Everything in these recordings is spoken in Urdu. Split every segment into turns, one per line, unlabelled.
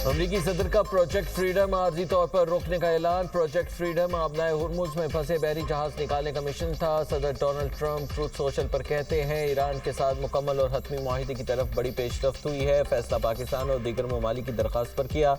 امریکی صدر کا پروجیکٹ فریڈم عارضی طور پر روکنے کا اعلان۔ پروجیکٹ فریڈم آبنائے ہرمز میں پھنسے بحری جہاز نکالنے کا مشن تھا۔ صدر ڈونلڈ ٹرمپ ٹروتھ سوشل پر کہتے ہیں ایران کے ساتھ مکمل اور حتمی معاہدے کی طرف بڑی پیش رفت ہوئی ہے۔ فیصلہ پاکستان اور دیگر ممالک کی درخواست پر کیا۔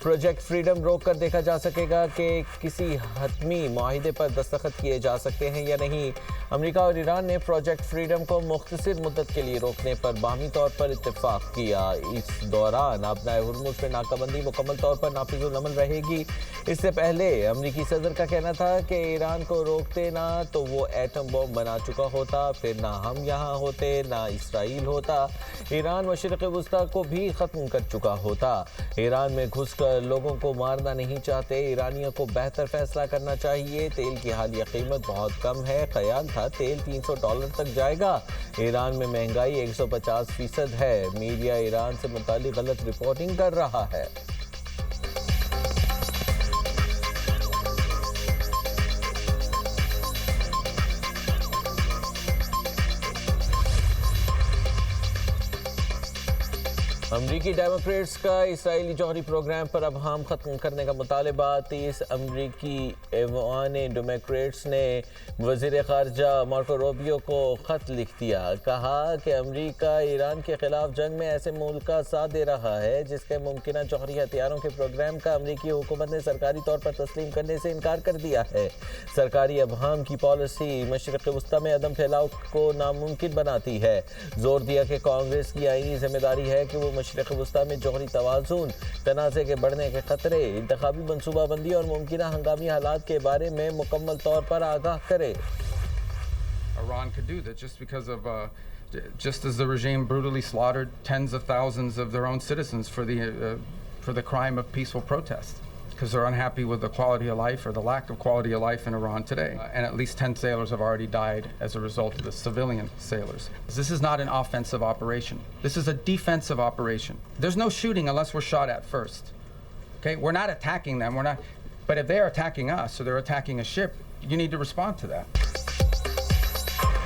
پروجیکٹ فریڈم روک کر دیکھا جا سکے گا کہ کسی حتمی معاہدے پر دستخط کیے جا سکتے ہیں یا نہیں۔ امریکہ اور ایران نے پروجیکٹ فریڈم کو مختصر مدت کے لیے روکنے پر باہمی طور پر اتفاق کیا۔ اس دوران آبنائے ہرمز میں ناکہ بندی مکمل طور پر نافذ العمل رہے گی۔ اس سے پہلے امریکی صدر کا کہنا تھا کہ ایران کو روکتے نہ تو وہ ایٹم بم بنا چکا ہوتا، پھر نہ ہم یہاں ہوتے نہ اسرائیل ہوتا، ایران مشرق وسطی کو بھی ختم کر چکا ہوتا۔ ایران میں گھس کر لوگوں کو مارنا نہیں چاہتے، ایرانیوں کو بہتر فیصلہ کرنا چاہیے۔ تیل کی حالیہ قیمت بہت کم ہے، خیال تھا تیل $300 تک جائے گا۔ ایران میں مہنگائی 150% ہے۔ میڈیا ایران سے متعلق غلط رپورٹنگ کر رہا ہے۔ امریکی ڈیموکریٹس کا اسرائیلی جوہری پروگرام پر ابہام ختم کرنے کا مطالبہ۔ 30 امریکی ایوان ڈیموکریٹس نے وزیر خارجہ مارکو روبیو کو خط لکھ دیا۔ کہا کہ امریکہ ایران کے خلاف جنگ میں ایسے ملک کا ساتھ دے رہا ہے جس کے ممکنہ جوہری ہتھیاروں کے پروگرام کا امریکی حکومت نے سرکاری طور پر تسلیم کرنے سے انکار کر دیا ہے۔ سرکاری ابہام کی پالیسی مشرق وسطی میں عدم پھیلاؤ کو ناممکن بناتی ہے۔ زور دیا کہ کانگریس کی آئینی ذمہ داری ہے کہ وہ مشرق وسطی میں جوہری توازن، تنازع کے بڑھنے کے خطرے، انتخابی منصوبہ بندی اور ممکنہ ہنگامی حالات کے بارے میں مکمل طور پر آگاہ کرے۔
Iran could do that just as the regime brutally slaughtered tens of thousands of their own citizens for the crime of peaceful protest, because they're unhappy with the quality of life or the lack of quality of life in Iran today. And at least 10 sailors have already died as a result of the civilian sailors. This is not an offensive operation. This is a defensive operation. There's no shooting unless we're shot at first. Okay? We're not attacking them. But if they're attacking us or they're attacking a ship, you need to respond to that.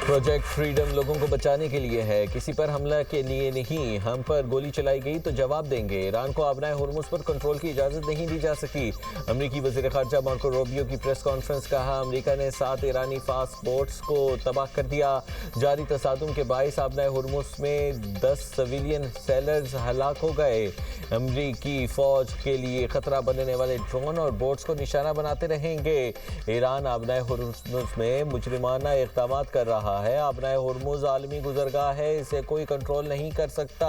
Project freedom لوگوں کو بچانے کے لیے ہے، کسی پر حملہ کے لیے نہیں۔ ہم پر گولی چلائی گئی تو جواب دیں گے۔ ایران کو آبنائے ہرمز پر کنٹرول کی اجازت نہیں دی جا سکی۔ امریکی وزیر خارجہ مارکو روبیو کی پریس کانفرنس۔ کہا امریکہ نے 7 ایرانی فاسٹ بوٹس کو تباہ کر دیا۔ جاری تصادم کے باعث آبنائے ہرمز میں 10 سویلین سیلرز ہلاک ہو گئے۔ امریکی فوج کے لیے خطرہ بننے والے ڈرون اور بوٹس کو نشانہ بناتے رہیں گے۔ ایران آبنائے ہرمز میں مجرمانہ اقدامات کر رہا ہے۔ آبنائے ہرمز عالمی گزرگاہ ہے، اسے کوئی کنٹرول نہیں کر سکتا۔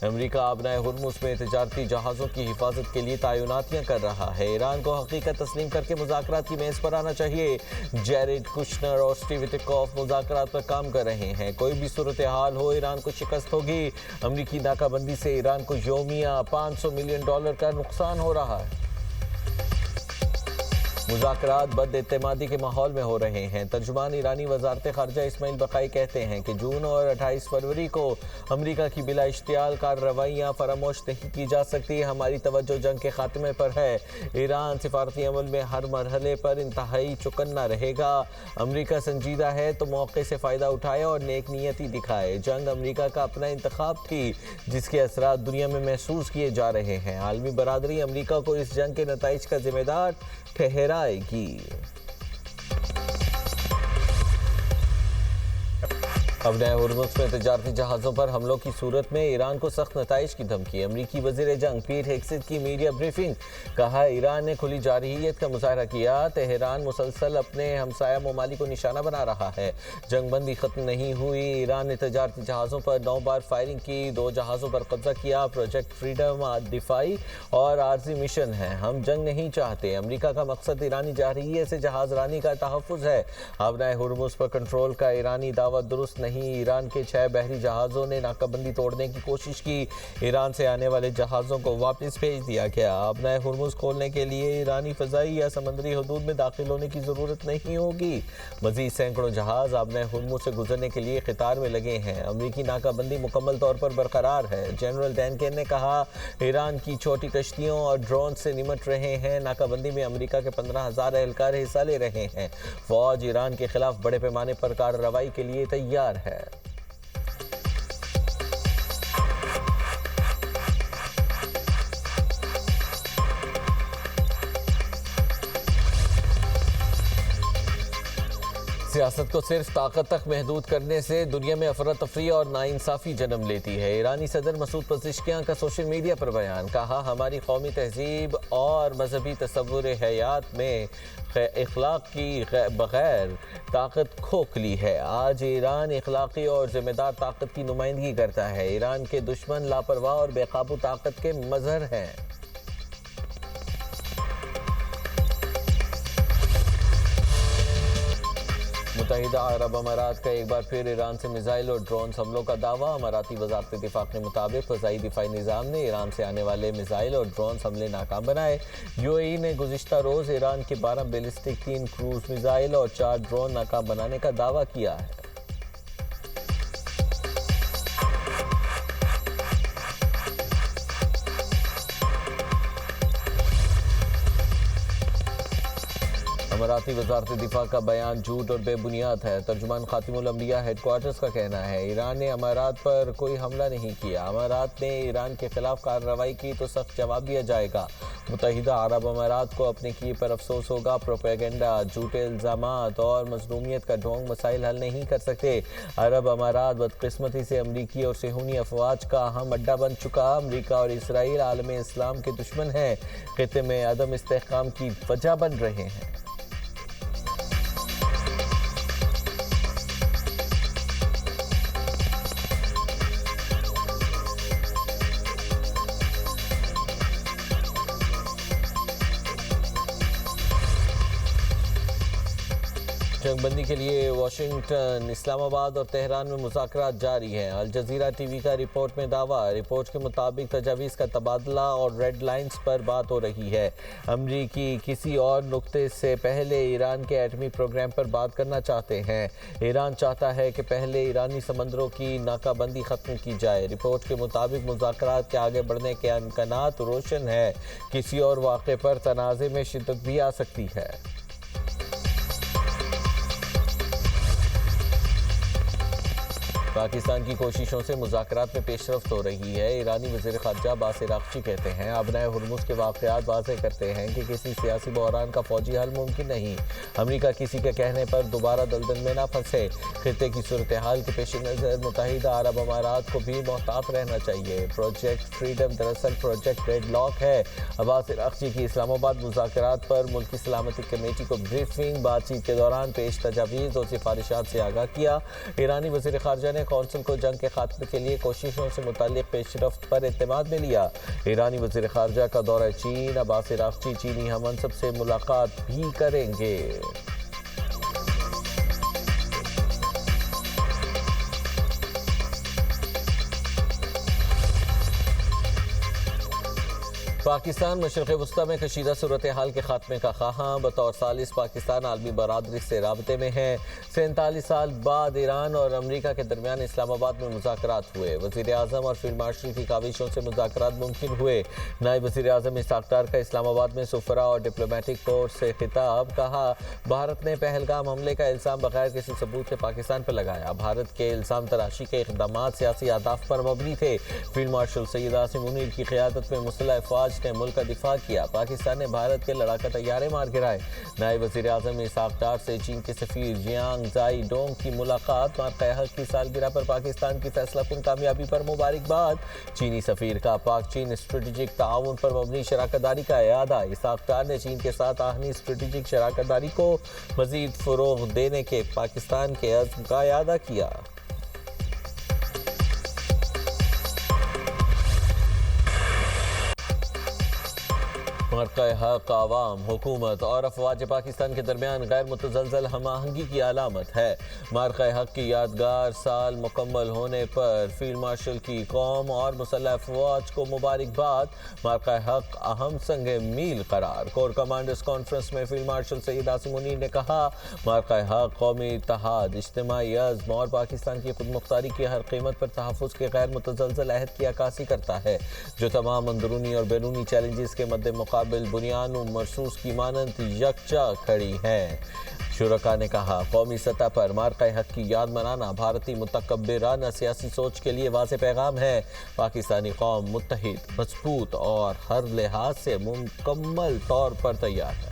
امریکہ آبنائے ہرمز میں تجارتی جہازوں کی حفاظت کے لیے تعیناتیاں کر رہا ہے۔ ایران کو حقیقت تسلیم کر کے مذاکرات کی میز پر آنا چاہیے۔ جیریڈ کوشنر اور اسٹیو وٹکوف مذاکرات پر کام کر رہے ہیں۔ کوئی بھی صورتحال ہو ایران کو شکست ہوگی۔ امریکی ناکہ بندی سے ایران کو یومیہ $500 ملین کا نقصان ہو رہا ہے۔ مذاکرات بد اعتمادی کے ماحول میں ہو رہے ہیں۔ ترجمان ایرانی وزارت خارجہ اسماعیل بقائی کہتے ہیں کہ جون اور 28 فروری کو امریکہ کی بلا اشتعال کارروائیاں فراموش نہیں کی جا سکتی۔ ہماری توجہ جنگ کے خاتمے پر ہے۔ ایران سفارتی عمل میں ہر مرحلے پر انتہائی چوکنا رہے گا۔ امریکہ سنجیدہ ہے تو موقع سے فائدہ اٹھائے اور نیک نیتی دکھائے۔ جنگ امریکہ کا اپنا انتخاب تھی جس کے اثرات دنیا میں محسوس کیے جا رہے ہیں۔ عالمی برادری امریکہ کو اس جنگ کے نتائج کا ذمہ دار ٹھہرائے گی۔ آبنائے ہرمز میں تجارتی جہازوں پر حملوں کی صورت میں ایران کو سخت نتائج کی دھمکی۔ امریکی وزیر جنگ پیٹ ہیگسٹ کی میڈیا بریفنگ۔ کہا ایران نے کھلی جارحیت کا مظاہرہ کیا۔ تہران مسلسل اپنے ہمسایہ ممالک کو نشانہ بنا رہا ہے۔ جنگ بندی ختم نہیں ہوئی۔ ایران نے تجارتی جہازوں پر 9 بار فائرنگ کی، 2 جہازوں پر قبضہ کیا۔ پروجیکٹ فریڈم دفاعی اور عارضی مشن ہے۔ ہم جنگ نہیں چاہتے۔ امریکہ کا مقصد ایرانی جارحیت سے جہاز رانی کا تحفظ ہے۔ آبنائے ہرمز پر کنٹرول کا ایرانی دعویٰ درست نہیں۔ ایران کے 6 بحری جہازوں نے ناکہ بندی توڑنے کی کوشش کی۔ ایران سے آنے والے جہازوں کو واپس بھیج دیا گیا۔ آبنائے ہرمز کھولنے کے لیے ایرانی فضائی یا سمندری حدود میں داخل ہونے کی ضرورت نہیں ہوگی۔ مزید سینکڑوں جہاز آبنائے ہرمز سے گزرنے کے لیے قطار میں لگے ہیں۔ امریکی ناکہ بندی مکمل طور پر برقرار ہے۔ جنرل ڈینکن نے کہا ایران کی چھوٹی کشتیوں اور ڈرون سے نمٹ رہے ہیں۔ ناکہ بندی میں امریکہ کے 15,000 اہلکار حصہ لے رہے ہیں۔ فوج ایران کے خلاف بڑے پیمانے پر کارروائی کے لیے تیار ہے۔ سیاست کو صرف طاقت تک محدود کرنے سے دنیا میں افراتفری اور ناانصافی جنم لیتی ہے۔ ایرانی صدر مسعود پزشکیان کا سوشل میڈیا پر بیان، کہا ہماری قومی تہذیب اور مذہبی تصور حیات میں اخلاق کی بغیر طاقت کھوکھلی ہے۔ آج ایران اخلاقی اور ذمہ دار طاقت کی نمائندگی کرتا ہے۔ ایران کے دشمن لاپرواہ اور بے قابو طاقت کے مظہر ہیں۔ متحدہ عرب امارات کا ایک بار پھر ایران سے میزائل اور ڈرونز حملوں کا دعویٰ۔ اماراتی وزارت دفاع کے مطابق فضائی دفاعی نظام نے ایران سے آنے والے میزائل اور ڈرونز حملے ناکام بنائے۔ یو اے ای نے گزشتہ روز ایران کے 12 بیلسٹک 3 کروز میزائل اور 4 ڈرون ناکام بنانے کا دعویٰ کیا ہے۔ اماراتی وزارت دفاع کا بیان جھوٹ اور بے بنیاد ہے۔ ترجمان خاتم الانبیاء ہیڈ کوارٹرز کا کہنا ہے ایران نے امارات پر کوئی حملہ نہیں کیا۔ امارات نے ایران کے خلاف کارروائی کی تو سخت جواب دیا جائے گا۔ متحدہ عرب امارات کو اپنے کیے پر افسوس ہوگا۔ پروپیگنڈا، جھوٹے الزامات اور مظلومیت کا ڈھونگ مسائل حل نہیں کر سکتے۔ عرب امارات بدقسمتی سے امریکی اور صہیونی افواج کا اہم اڈا بن چکا۔ امریکہ اور اسرائیل عالم اسلام کے دشمن ہیں، خطے میں عدم استحکام کی وجہ بن رہے ہیں۔ جنگ بندی کے لیے واشنگٹن، اسلام آباد اور تہران میں مذاکرات جاری ہیں۔ الجزیرہ ٹی وی کا رپورٹ میں دعویٰ، رپورٹ کے مطابق تجاویز کا تبادلہ اور ریڈ لائنز پر بات ہو رہی ہے۔ امریکی کسی اور نقطے سے پہلے ایران کے ایٹمی پروگرام پر بات کرنا چاہتے ہیں۔ ایران چاہتا ہے کہ پہلے ایرانی سمندروں کی ناکہ بندی ختم کی جائے۔ رپورٹ کے مطابق مذاکرات کے آگے بڑھنے کے امکانات روشن ہیں۔ کسی اور واقعے پر تنازع میں شدت بھی آ سکتی ہے۔ پاکستان کی کوششوں سے مذاکرات میں پیش رفت ہو رہی ہے۔ ایرانی وزیر خارجہ عباس عراقچی کہتے ہیں آبنائے ہرمز کے واقعات واضح کرتے ہیں کہ کسی سیاسی بحران کا فوجی حل ممکن نہیں۔ امریکہ کسی کے کہنے پر دوبارہ دلدل میں نہ پھنسے۔ خطے کی صورتحال کے پیش نظر متحدہ عرب امارات کو بھی محتاط رہنا چاہیے۔ پروجیکٹ فریڈم دراصل پروجیکٹ ریڈ لاک ہے۔ عباس عراقچی کی اسلام آباد مذاکرات پر ملکی سلامتی کمیٹی کو بریفنگ، بات چیت کے دوران پیش تجاویز اور سفارشات سے آگاہ کیا۔ ایرانی وزیر خارجہ نے کونسل کو جنگ کے خاتمے کے لیے کوششوں سے متعلق پیش رفت پر اعتماد میں لیا۔ ایرانی وزیر خارجہ کا دورہ چین، عباس عراقچی چینی ہم منصب سے ملاقات بھی کریں گے۔ پاکستان مشرق وسطی میں کشیدہ صورتحال کے خاتمے کا خواہاں، بطور ثالث پاکستان عالمی برادری سے رابطے میں ہے۔ 47 سال بعد ایران اور امریکہ کے درمیان اسلام آباد میں مذاکرات ہوئے۔ وزیر اعظم اور فیلڈ مارشل کی کاوشوں سے مذاکرات ممکن ہوئے۔ نائب وزیر اعظم اسحاق ڈار کا اسلام آباد میں سفراء اور ڈپلومیٹک کورps سے خطاب، کہا بھارت نے پہلگام حملے کا الزام بغیر کسی ثبوت کے پاکستان پر لگایا۔ بھارت کے الزام تراشی کے اقدامات سیاسی اہداف پر مبنی تھے۔ فیلڈ مارشل سید عاصم منیر کی قیادت میں مسلح افواج نے ملک کا دفاع کیا۔ پاکستان نے بھارت کے لڑاکا طیارے مار گرائے۔ نائب وزیر اعظم اسحاق ڈار سے چین کے سفیر جیانگ زائی ڈونگ کی ملاقات، مارکہ حق کی سالگرہ پر پاکستان کی فیصلہ کن کامیابی پر مبارکباد۔ چینی سفیر کا پاک چین اسٹریٹجک تعاون پر مبنی شراکت داری کا اعادہ۔ اسحاق ڈار نے چین کے ساتھ آہنی اسٹریٹجک شراکت داری کو مزید فروغ دینے کے پاکستان کے عزم کا اعادہ کیا۔ مرکہ حق عوام، حکومت اور افواج پاکستان کے درمیان غیر متزلزل ہم آہنگی کی علامت ہے۔ مرکہ حق کی یادگار سال مکمل ہونے پر فیلڈ مارشل کی قوم اور مسلح افواج کو مبارکباد۔ مرکہ حق اہم سنگ میل قرار۔ کور کمانڈرز کانفرنس میں فیلڈ مارشل سید عاصم منیر نے کہا مرکہ حق قومی اتحاد، اجتماعی عزم اور پاکستان کی خود مختاری کی ہر قیمت پر تحفظ کے غیر متزلزل عہد کی عکاسی کرتا ہے، جو تمام اندرونی اور بیرونی چیلنجز کے مد مقابل بنیان و مرصوص کی مانند یکجا کھڑی ہے۔ شرکا نے کہا قومی سطح پر مرکہ حق کی یاد منانا بھارتی متکبرانہ سیاسی سوچ کے لیے واضح پیغام ہے۔ پاکستانی قوم متحد، مضبوط اور ہر لحاظ سے مکمل طور پر تیار ہے۔